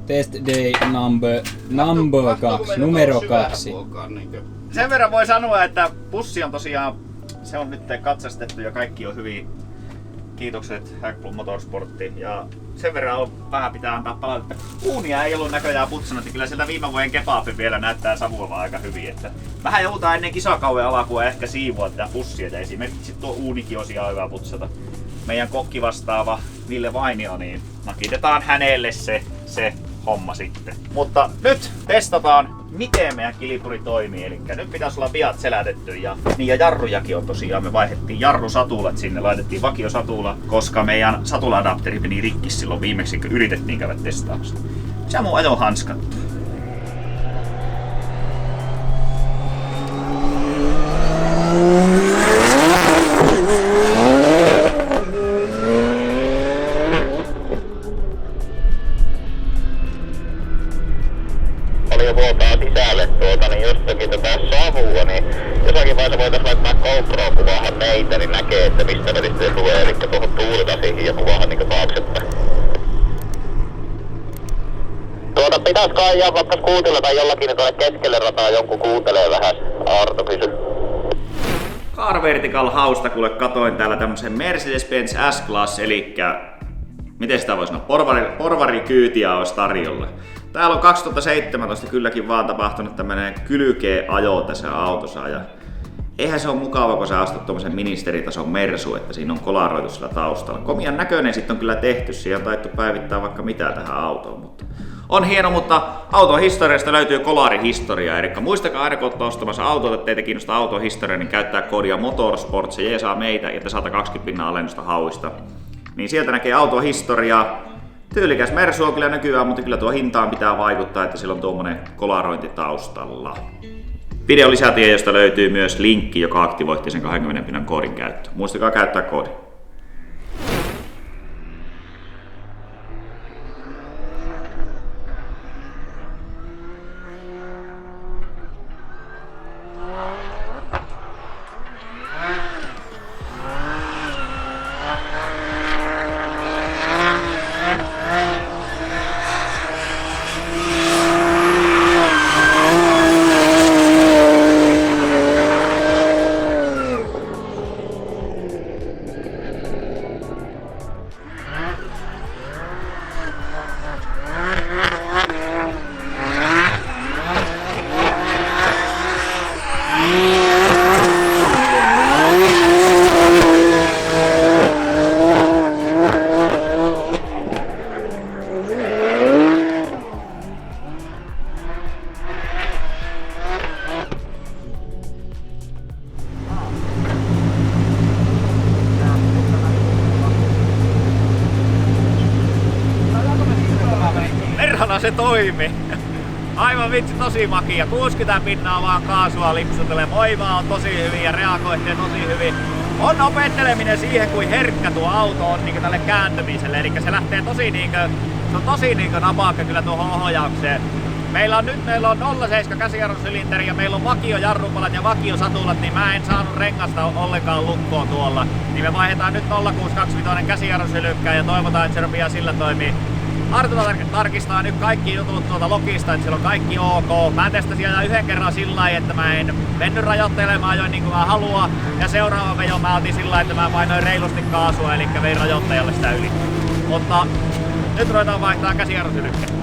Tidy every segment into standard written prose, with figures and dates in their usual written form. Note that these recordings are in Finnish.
Test day number 2, numero 2. Sen verran voi sanoa, että bussi on tosiaan, se on nyt katsastettu ja kaikki on hyvin. Kiitokset Hackblue Motorsportti. Ja sen verran vähän pitää antaa palautetta. Uunia ei ollut näköjään putsannut, kyllä sieltä viime vuoden kebabi vielä näyttää savuavan aika hyvin. Että vähän joudutaan ennen kisakauden alkua ehkä siivoa tätä bussia. Ja esimerkiksi tuo uunikin olisi ihan hyvä putsata. Meidän kokki vastaava Ville Vainio, niin nakitetaan hänelle se homma sitten. Mutta nyt testataan, miten meidän kilipuri toimii. Eli nyt pitäisi olla viat selätetty ja jarrujakin on tosiaan. Me vaihdettiin jarrusatulat sinne, laitettiin vakiosatula, koska meidän satula-adapteri meni rikki silloin viimeksi, kun yritettiin käydä testaamassa. Se on mun ajohanskat. niin jostakin tätä savua, niin jossakin vaiheessa voitaisiin laittaa GoProon kuvaahan meitä, niin näkee, että mistä ne sitten tulee, eli tuohon tuulilasiin ja kuvaahan niinku taaksepäin. Pitäis kai jää vaikka skuutilla tai jollakin, niin tuonne keskelle rataa jonkun kuuntelee vähän. Arto kysy. Car Vertical hausta kuule katoin täällä tämmösen Mercedes-Benz S-Class, elikkä miten sitä voi sanoa, porvarikyytiä olisi tarjolla. Täällä on 2017 kylläkin vaan tapahtunut tämmönen kylkee ajo tässä autossa ja eihän se ole mukava, kun sä astut tommosen ministeritason Mersu, että siinä on kolaroitu sillä taustalla. Komian näköinen sit on kyllä tehty, siihen on taittu päivittää vaikka mitä tähän autoon, mutta on hieno, mutta auton historiasta löytyy kolarihistoria, eli muistakaa aina kun olette ostamassa autoa, että teitä kiinnostaa auton historia, niin käyttää koodia Motorsport, se jeesaa meitä ja te saatte 20% alennusta hauista. Niin sieltä näkee auton historiaa. Tyylikäs Mersu on kyllä nykyään, mutta kyllä tuo hintaan pitää vaikuttaa, että sillä on tuommoinen kolarointi taustalla. Videon lisätiedosta löytyy myös linkki, joka aktivoitti sen 20% koodin käyttö. Muistakaa käyttää koodi. Se toimi. Aivan vitsi, tosi makia. 60% vaan kaasua lipsutelee. Voimaa on tosi hyvin ja reagoitte tosi hyvin. On opetteleminen siihen, kuin herkkä tuo auto on niin tälle kääntymiselle. Eli se lähtee tosi se on tosi napakka kyllä tuohon ohjaukseen. Meillä on 07 käsijarrusylinteri ja meillä on vakiojarrupalat ja vakiosatulat, niin mä en saanut rengasta ollenkaan lukkoon tuolla. Niin me vaihdetaan nyt 0625 käsijarrusylykkä ja toivotaan, että se rupeaa sillä toimii. Arto tarkistaa nyt kaikki jutut tuolta logista, että siellä on kaikki ok. Mä testasin aina yhden kerran sillä lailla, että mä en mennyt rajoittelemaan ajoin niin kuin mä haluan. Ja seuraava vejo mä otin sillä lailla, että mä painoin reilusti kaasua, eli vein rajoittajalle sitä yli. Mutta nyt ruvetaan vaihtaa käsijarrusylykkä.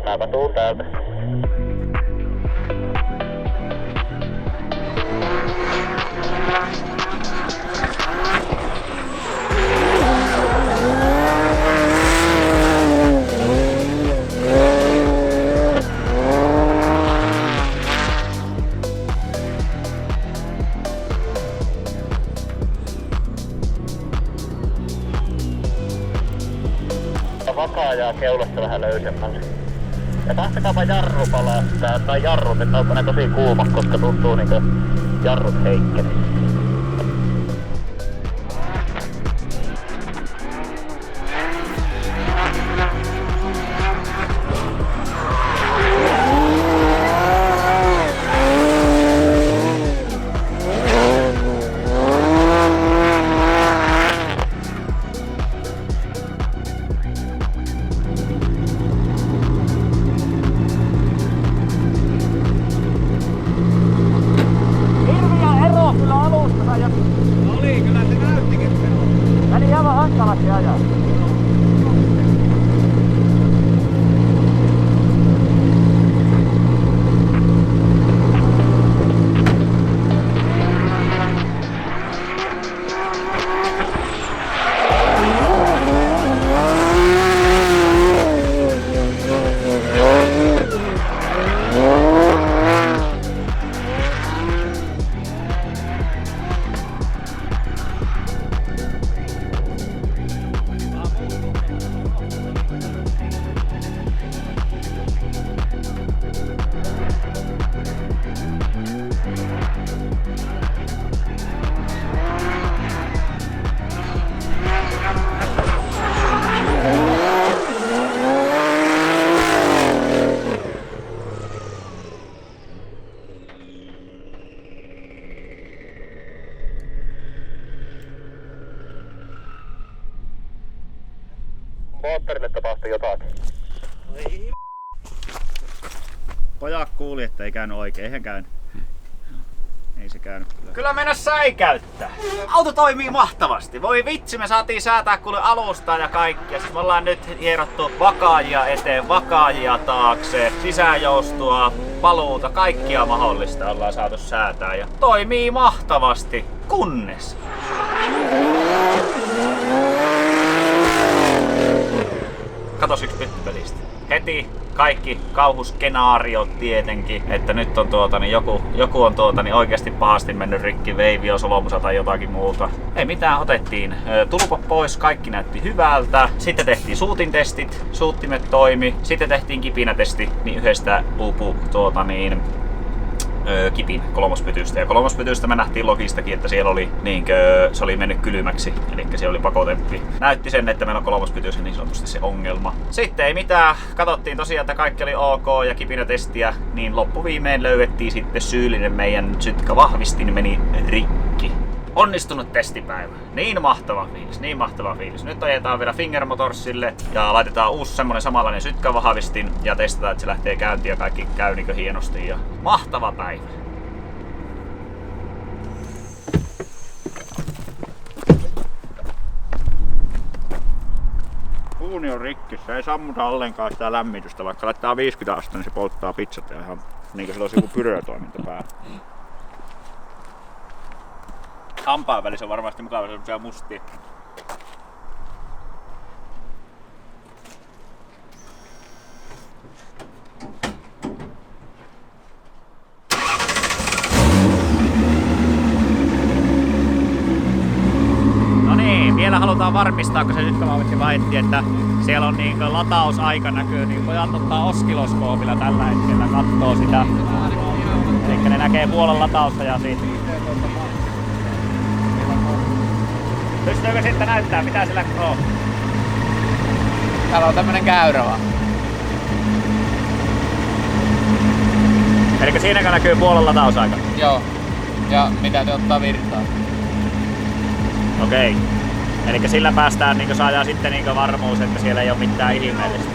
Mäpä tuun täältä. Vakaajaa keulasta vähän löysemmälle. Ja tahtakaapa jarru palaa, tai jarrut, että onko ne tosi kuumat, koska tuntuu niinku jarrut heikkeni. Moottorille tapahtui jotakin. Pojat kuuli, että ei käynyt oikein. Eihän käynyt. Ei se käynyt kyllä. Kyllä mennä säikäyttää. Auto toimii mahtavasti. Voi vitsi, me saatiin säätää kuule alustaa ja kaikkia. Siis me ollaan nyt hierottu vakaajia eteen, vakaajia taakse, sisäjoustua, paluuta, kaikkia mahdollista ollaan saatu säätää. Ja toimii mahtavasti, kunnes. Katos yksi pyttypelistä. Heti kaikki kauhuskenaariot tietenkin, että nyt on joku on oikeasti pahasti mennyt rikki, veivi on solmussa tai jotakin muuta. Ei mitään, otettiin tulpa pois, kaikki näytti hyvältä. Sitten tehtiin suutintestit, suuttimet toimi. Sitten tehtiin kipinätesti, niin yhdestä uupui kipin kolmospytystä. Ja kolmospytystä me nähtiin logistakin, että siellä oli se oli mennyt kylmäksi, eli siellä oli pakotemppi. Näytti sen, että meillä on kolmospytyssä niin sanotusti se ongelma. Sitten ei mitään, katsottiin tosiaan, että kaikki oli ok ja kipinätestiä, niin loppuviimein löydettiin sitten syyllinen, meidän sytkävahvistin meni rikki. Onnistunut testipäivä. Niin mahtava fiilis, niin mahtava fiilis. Nyt ajetaan vielä Fingermotorsille ja laitetaan uusi semmonen samanlainen sytkävahvistin ja testataan, että se lähtee käyntiin ja kaikki käy niin hienosti. Ja mahtava päivä. Uuni on rikki, se ei sammuta ollenkaan sitä lämmitystä, vaikka laittaa 50 astetta, niin se polttaa pizzat ja ihan niinku sillä olisi joku pyrötoiminta päällä. Hampaan välissä on varmasti mukava semmosia mustia. No niin, vielä halutaan varmistaa, kun se sytkävahvistin vaihdettiin, että siellä on niin latausaika näkyy, niin pojat ottaa oskiloskoopilla tällä hetkellä kattoo sitä. Eli ne näkee puolen latausta ja siitä. Pystyykö sitten näyttää, mitä sillä on? Täällä on tämmönen käyrä vaan. Elikkä siinäkö näkyy puolen latausaika? Joo. Ja mitä te ottaa virtaa? Okei. Elikkä sillä päästään, saadaan sitten varmuus, että siellä ei ole mitään ihmeellistä.